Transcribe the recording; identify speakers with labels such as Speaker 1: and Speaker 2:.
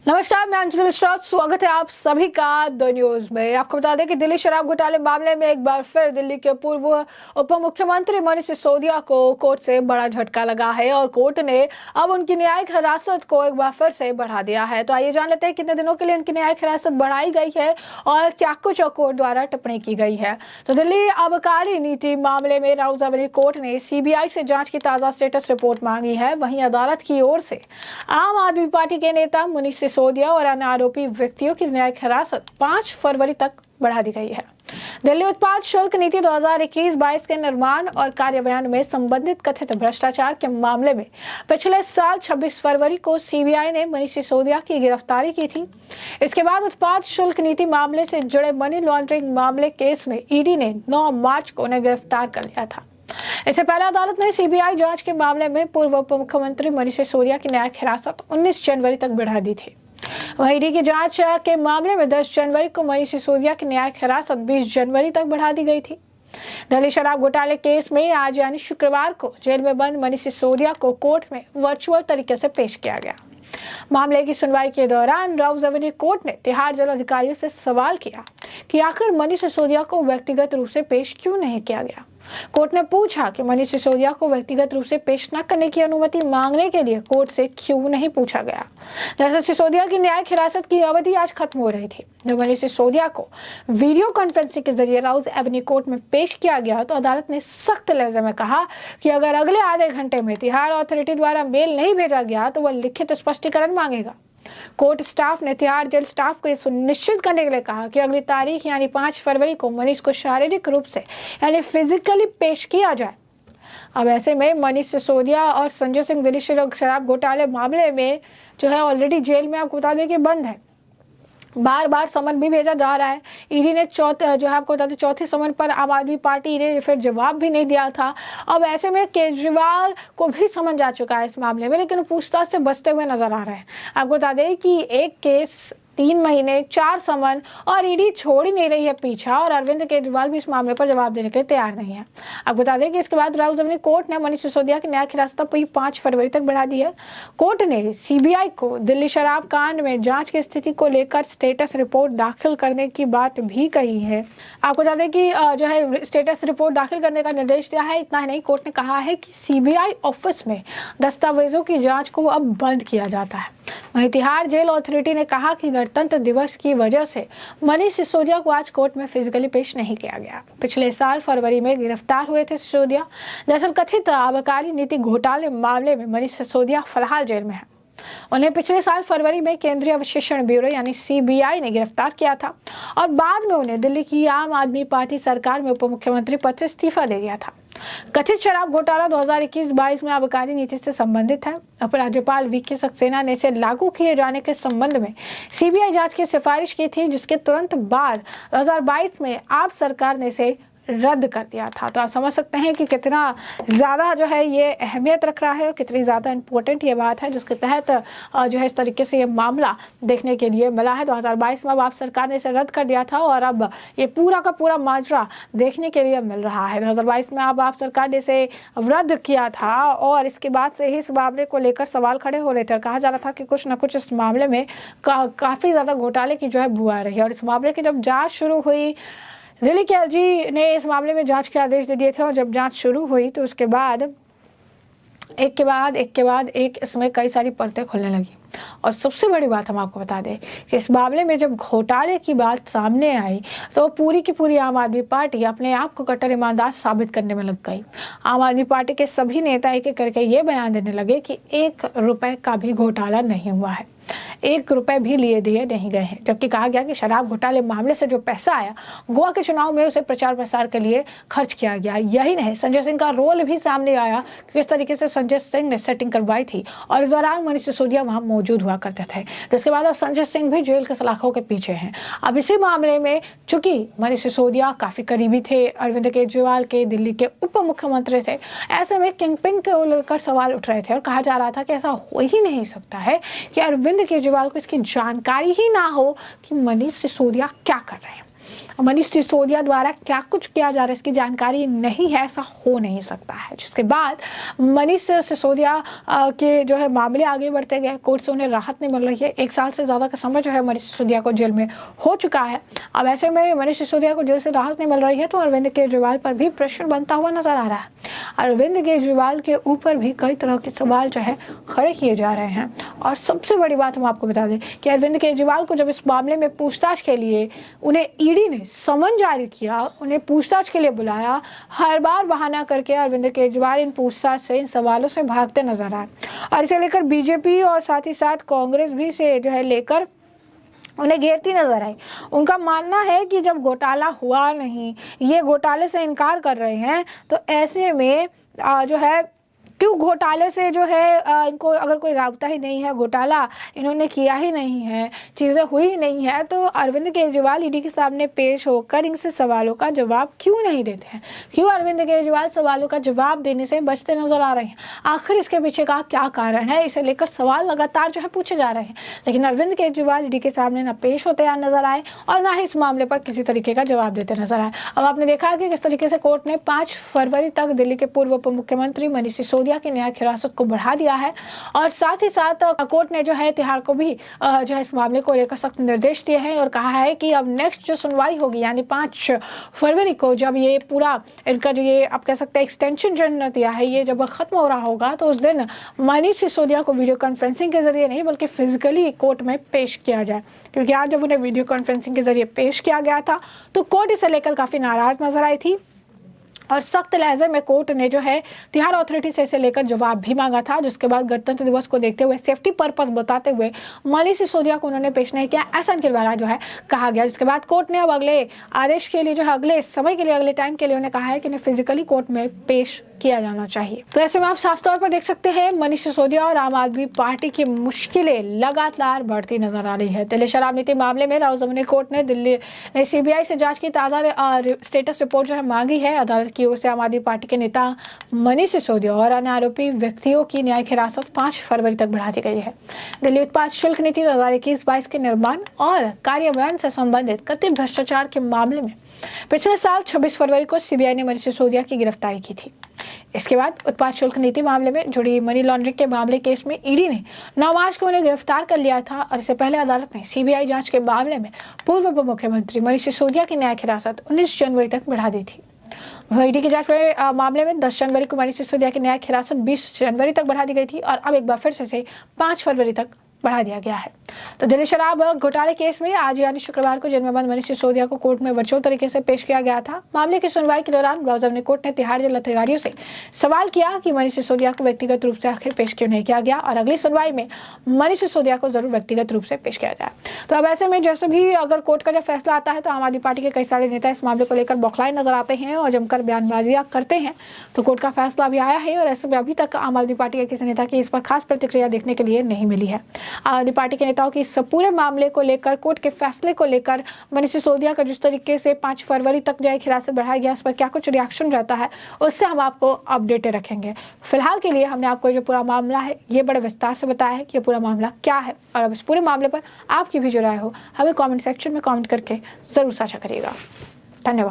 Speaker 1: नमस्कार, मैं अंजलि मिश्रा। स्वागत है आप सभी का द न्यूज में। आपको बता दें कि दिल्ली शराब घोटाले मामले में एक बार फिर दिल्ली के पूर्व उप मुख्यमंत्री मनीष सिसोदिया को कोर्ट से बड़ा झटका लगा है और कोर्ट ने अब उनकी न्यायिक हिरासत को एक बार फिर से बढ़ा दिया है। तो आइए जान लेते हैं कितने दिनों के लिए उनकी न्यायिक हिरासत बढ़ाई गई है और क्या कुछ कोर्ट द्वारा टिप्पणी की गई है। तो दिल्ली आबकारी नीति मामले में राउजावली कोर्ट ने सीबीआई से जांच की ताजा स्टेटस रिपोर्ट मांगी है। वहीं अदालत की ओर से आम आदमी पार्टी के नेता मनीष सिसोदिया और अन्य आरोपी व्यक्तियों की न्यायिक हिरासत 5 फरवरी तक बढ़ा दी गई है। दिल्ली उत्पाद शुल्क नीति 2021-22 के निर्माण और कार्यान्वयन में संबंधित कथित भ्रष्टाचार के मामले में पिछले साल 26 फरवरी को सीबीआई ने मनीष सिसोदिया की गिरफ्तारी की थी। इसके बाद उत्पाद शुल्क नीति मामले से जुड़े मनी लॉन्ड्रिंग मामले केस में ईडी ने 9 मार्च को उन्हें गिरफ्तार कर लिया था। इससे पहले अदालत ने सीबीआई जांच के मामले में पूर्व उप मुख्यमंत्री मनीष सिसोदिया की न्यायिक हिरासत 19 जनवरी तक बढ़ा दी थी। वहीं ईडी की जांच के मामले में 10 जनवरी को मनीष सिसोदिया की न्यायिक हिरासत 20 जनवरी तक बढ़ा दी गई थी। दिल्ली शराब घोटाले केस में आज यानी शुक्रवार को जेल में बंद मनीष सिसोदिया को कोर्ट में वर्चुअल तरीके से पेश किया गया। मामले की सुनवाई के दौरान राउजावली कोर्ट ने तिहाड़ जेल अधिकारियों से सवाल किया कि आखिर मनीष सिसोदिया को व्यक्तिगत रूप से पेश क्यों नहीं किया गया। कोर्ट ने पूछा कि मनीष सिसोदिया को व्यक्तिगत रूप से पेश न करने की अनुमति मांगने के लिए कोर्ट से क्यों नहीं पूछा गया। दरअसल सिसोदिया की न्यायिक हिरासत की अवधि आज खत्म हो रही थी। जब मनीष सिसोदिया को वीडियो कॉन्फ्रेंसिंग के जरिए राउज एवेन्यू कोर्ट में पेश किया गया तो अदालत ने सख्त लहजे में कहा कि अगर अगले आधे घंटे में तिहाड़ अथॉरिटी द्वारा मेल नहीं भेजा गया तो वह लिखित स्पष्टीकरण मांगेगा। कोर्ट स्टाफ ने तिहाड़ जेल स्टाफ को सुनिश्चित करने के लिए कहा कि अगली तारीख यानी 5 फरवरी को मनीष को शारीरिक रूप से यानी फिजिकली पेश किया जाए। अब ऐसे में मनीष सिसोदिया और संजय सिंह दिल्ली शराब घोटाले मामले में जो है ऑलरेडी जेल में आपको बता दें कि बंद है। बार बार समन भी भेजा जा रहा है। ईडी ने आपको बता दें चौथे समन पर आम आदमी पार्टी ने फिर जवाब भी नहीं दिया था। अब ऐसे में केजरीवाल को भी समन जा चुका है इस मामले में, लेकिन पूछताछ से बचते हुए नजर आ रहे हैं। आपको बता दें कि एक केस 3 महीने 4 समन और ईडी छोड़ ही नहीं रही है पीछा और अरविंद केजरीवाल भी इस मामले पर जवाब देने के लिए तैयार नहीं है। अब बता दें कि इसके बाद राउजावली कोर्ट ने मनीष सिसोदिया की न्यायिक हिरासत 5 फरवरी तक बढ़ा दी है। कोर्ट ने सीबीआई को दिल्ली शराब कांड में जांच की स्थिति को लेकर स्टेटस रिपोर्ट दाखिल करने की बात भी कही है। आपको बता दें कि जो है स्टेटस रिपोर्ट दाखिल करने का निर्देश दिया है। इतना ही नहीं, कोर्ट ने कहा है कि सीबीआई ऑफिस में दस्तावेजों की जाँच को अब बंद किया जाता है। वहीं तिहाड़ जेल अथॉरिटी ने कहा कि गणतंत्र दिवस की वजह से मनीष सिसोदिया को आज कोर्ट में फिजिकली पेश नहीं किया गया। पिछले साल फरवरी में गिरफ्तार हुए थे सिसोदिया। दरअसल कथित आबकारी नीति घोटाले मामले में मनीष सिसोदिया फिलहाल जेल में है। उन्हें पिछले साल फरवरी में केंद्रीय अवशेषण ब्यूरो यानी सीबीआई ने गिरफ्तार किया था और बाद में उन्हें दिल्ली की आम आदमी पार्टी सरकार में उप मुख्यमंत्री पद से इस्तीफा दे दिया था। कथित शराब घोटाला 2021-22 में आबकारी नीति से संबंधित है। उप राज्यपाल वीके सक्सेना ने इसे लागू किए जाने के संबंध में सीबीआई जांच की सिफारिश की थी, जिसके तुरंत बाद 2022 में आप सरकार ने इसे रद्द कर दिया था। तो आप समझ सकते हैं कि कितना ज़्यादा जो है ये अहमियत रख रहा है और कितनी ज़्यादा इम्पोर्टेंट ये बात है, जिसके तहत जो है इस तरीके से ये मामला देखने के लिए मिला है। 2022 में अब आप सरकार ने इसे रद्द कर दिया था और अब ये पूरा का पूरा माजरा देखने के लिए मिल रहा है। 2022 में अब आप सरकार ने इसे रद्द किया था और इसके बाद से ही इस मामले को लेकर सवाल खड़े हो रहे थे और कहा जा रहा था कि कुछ ना कुछ इस मामले में काफ़ी ज़्यादा घोटाले की जो है बुआ रही है। और इस मामले की जब जाँच शुरू हुई, दिल्ली के एलजी ने इस मामले में जांच के आदेश दे दिए थे और जब जांच शुरू हुई तो उसके बाद एक के बाद एक इसमें कई सारी परतें खुलने लगी। और सबसे बड़ी बात हम आपको बता दें कि इस मामले में जब घोटाले की बात सामने आई तो पूरी की पूरी आम आदमी पार्टी अपने आप को कट्टर ईमानदार साबित करने में लग गई। आम आदमी पार्टी के सभी नेता एक एक करके ये बयान देने लगे कि 1 रुपए का भी घोटाला नहीं हुआ है, 1 रुपए भी लिए दिए नहीं गए हैं। जबकि कहा गया कि शराब घोटाले मामले से जो पैसा आया गोवा के चुनाव में उसे प्रचार प्रसार के लिए खर्च किया गया। यही नहीं, संजय सिंह का रोल भी सामने आया कि किस तरीके से संजय सिंह ने सेटिंग करवाई थी और इस दौरान मनीष सिसोदिया वहां मौजूद हुआ करते थे। जिसके बाद अब संजय सिंह भी जेल के सलाखों के पीछे हैं। अब इसी मामले में चूंकि मनीष सिसोदिया काफी करीबी थे अरविंद केजरीवाल के, दिल्ली के उप मुख्यमंत्री थे, ऐसे में किंगपिन को लेकर सवाल उठ रहे थे और कहा जा रहा था कि ऐसा हो ही नहीं सकता है कि अरविंद केजरीवाल को इसकी जानकारी ही ना हो कि मनीष सिसोदिया क्या कर रहे हैं। मनीष सिसोदिया द्वारा क्या कुछ किया जा रहा है इसकी जानकारी नहीं है, ऐसा हो नहीं सकता है। जिसके बाद मनीष सिसोदिया के जो है मामले आगे बढ़ते गए, कोर्ट से उन्हें राहत नहीं मिल रही है। 1 साल से ज़्यादा का समय जो है मनीष सिसोदिया को जेल में हो चुका है। अब ऐसे में मनीष सिसोदिया को जेल से राहत नहीं मिल रही है तो अरविंद केजरीवाल पर भी प्रेशर बनता हुआ नजर आ रहा है। अरविंद केजरीवाल के ऊपर भी कई तरह के सवाल जो है खड़े किए जा रहे हैं। और सबसे बड़ी बात हम आपको बता दें कि अरविंद केजरीवाल को जब इस मामले में पूछताछ के लिए उन्हें ईडी ने समन जारी किया, उन्हें पूछताछ के लिए बुलाया, हर बार बहाना करके अरविंद केजरीवाल इन पूछताछ से, इन सवालों से भागते नजर आए। और इसे लेकर बीजेपी और साथ ही साथ कांग्रेस भी से जो है लेकर उन्हें घेरती नजर आई। उनका मानना है कि जब घोटाला हुआ नहीं, ये घोटाले से इनकार कर रहे हैं, तो ऐसे में जो है क्यों घोटाले से जो है इनको अगर कोई राबता ही नहीं है, घोटाला इन्होंने किया ही नहीं है, चीज़ें हुई नहीं है, तो अरविंद केजरीवाल ईडी के सामने पेश होकर इनसे सवालों का जवाब क्यों नहीं देते हैं? क्यों अरविंद केजरीवाल सवालों का जवाब देने से बचते नजर आ रहे हैं? आखिर इसके पीछे का क्या कारण है? इसे लेकर सवाल लगातार जो है पूछे जा रहे हैं। लेकिन अरविंद केजरीवाल ईडी के सामने न पेश होते नजर आए और ना ही इस मामले पर किसी तरीके का जवाब देते नजर आए। अब आपने देखा कि किस तरीके से कोर्ट ने 5 फरवरी तक दिल्ली के पूर्व उप मुख्यमंत्री मनीष सिसोदिया की न्यायिक हिरासत को बढ़ा दिया है। और साथ ही साथ कोर्ट ने जो है तिहाड़ को भी जो है इस मामले को लेकर सख्त निर्देश दिए हैं और कहा है कि अब नेक्स्ट जो सुनवाई होगी यानी 5 फरवरी को, जब ये पूरा इनका जो ये आप कह सकते हैं एक्सटेंशन जो दिया है ये जब खत्म हो रहा होगा, तो उस दिन मनीष सिसोदिया को वीडियो कॉन्फ्रेंसिंग के जरिए नहीं बल्कि फिजिकली कोर्ट में पेश किया जाए। क्योंकि आज जब उन्हें वीडियो कॉन्फ्रेंसिंग के जरिए पेश किया गया था तो कोर्ट इसे लेकर काफी नाराज नजर आई थी और सख्त लहजे में कोर्ट ने जो है तिहाड़ अथॉरिटी से इसे लेकर जवाब भी मांगा था। जिसके बाद गणतंत्र दिवस को देखते हुए सेफ्टी पर्पस बताते हुए मनीष सिसोदिया को उन्होंने पेश नहीं किया, ऐसा इनके द्वारा जो है कहा गया। जिसके बाद कोर्ट ने अब अगले आदेश के लिए जो है अगले समय के लिए, अगले टाइम के लिए उन्हें कहा है कि इन्हें फिजिकली कोर्ट में पेश किया जाना चाहिए। तो ऐसे में आप साफ तौर पर देख सकते हैं मनीष सिसोदिया और आम आदमी पार्टी की मुश्किलें लगातार बढ़ती नजर आ रही है। दिल्ली शराब नीति मामले में राउजमनी कोर्ट ने दिल्ली ने सीबीआई से जांच की ताज़ा स्टेटस रिपोर्ट जो है मांगी है। अदालत की ओर से आम आदमी पार्टी के नेता मनीष सिसोदिया और अन्य आरोपी व्यक्तियों की न्यायिक हिरासत 5 फरवरी तक बढ़ा दी गई है। दिल्ली उत्पाद शुल्क नीति 2021-22 के निर्माण और कार्यान्वयन से संबंधित कथित भ्रष्टाचार के मामले में पिछले साल 26 फरवरी को सीबीआई ने मनीष सिसोदिया की गिरफ्तारी की थी। इसके बाद उत्पाद शुल्क नीति मामले में जुड़ी मनी लॉन्ड्रिंग के मामले केस में ईडी ने 9 मार्च को उन्हें गिरफ्तार कर लिया था और इससे पहले अदालत ने सीबीआई जांच के मामले में पूर्व उप मुख्यमंत्री मनीष सिसोदिया की न्यायिक हिरासत 19 जनवरी तक बढ़ा दी थी। ईडी की जांच में मामले में 10 जनवरी को मनीष सिसोदिया की न्यायिक हिरासत 20 जनवरी तक बढ़ा दी गई थी और अब एक बार फिर से 5 फरवरी तक बढ़ा दिया गया है। तो दिल्ली शराब घोटाले केस में आज यानी शुक्रवार को जेलबंद मनीष सिसोदिया को कोर्ट में वर्चुअल तरीके से पेश किया गया था। मामले की सुनवाई के दौरान राउजमनी कोर्ट ने तिहाड़ जेल अधिकारियों से सवाल किया कि मनीष सिसोदिया को व्यक्तिगत रूप से आखिर पेश क्यों नहीं किया गया और अगली सुनवाई में मनीष सिसोदिया को जरूर व्यक्तिगत रूप से पेश किया जाए। तो अब ऐसे में जैसे भी अगर कोर्ट का जब फैसला आता है तो आम आदमी पार्टी के कई सारे नेता इस मामले को लेकर बौखलाए नजर आते हैं और जमकर बयानबाजियां करते हैं। तो कोर्ट का फैसला अभी आया है और ऐसे में अभी तक आम आदमी पार्टी के किसी नेता की इस पर खास प्रतिक्रिया देखने के लिए नहीं मिली है। आम आदमी पार्टी के नेताओं की इस पूरे मामले को लेकर, कोर्ट के फैसले को लेकर, मनीष सिसोदिया का जिस तरीके से 5 फरवरी तक न्यायिक हिरासत बढ़ाया गया उस पर क्या कुछ रिएक्शन रहता है उससे हम आपको अपडेटेड रखेंगे। फिलहाल के लिए हमने आपको जो पूरा मामला है ये बड़े विस्तार से बताया है कि ये पूरा मामला क्या है और अब इस पूरे मामले पर आपकी भी जो राय हो हमें कॉमेंट सेक्शन में कॉमेंट करके जरूर साझा करिएगा। धन्यवाद।